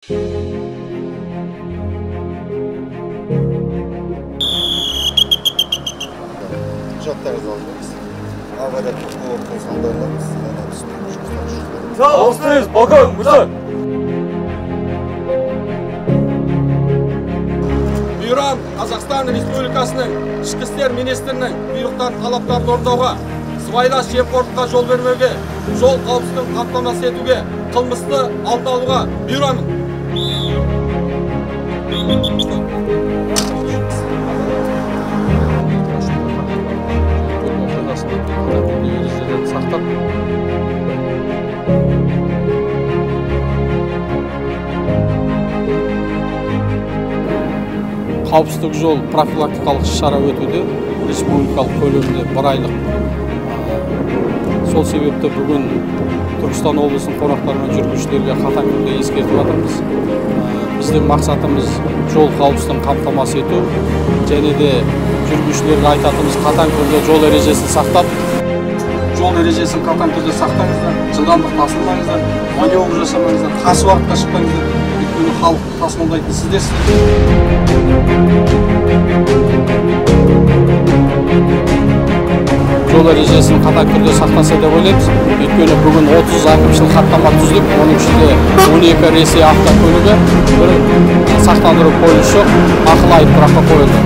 Құжаттарыңызды алдыңыз. Авария тоқтауы салдарlarımız Sağ olsunuz bakan Musa. Бұйрам Қазақстан Республикасының Ішкі істер министрінің бұйрықтан талаптарды орындауға, сыбайлас жемқорлыққа жол бермеуге, жол қауіпсіздігін қамтамасыз етуге, қылмысты алдын алуға бұйырамын. Қауіпсіздік жол профилактикалық шара өтуде, республикалық көлемде 1 айлық. Сол себепті бүгін Түркістан облысының қонақтары мен жүргізушілерге қатаң түрде ескертіп жатырмыз. Біздің мақсатымыз жол қауіпсіздігін қамтамасыз ету, және де жүргізушілерге айтатынымыз қатаң түрде жол ережесін сақтап, жол ережесін қатаң түрде сақтаңыздар, жылдамдықты асырмаңыздар, маневр жасамаңыздар, қарсы уақытқа шықпаңыздар. Өйткені халық тасымалдайтын сіздерсіздер. Жол ережесін қатаң түрде сақтаса деп ойлаймыз. Өйткені бүгін 30 әкімшілік хаттама түзіліп, оның ішінде 12 ресей автокөлігі, бір сақтандыру полисі жоқ, ақылы айыптұраққа қойылды.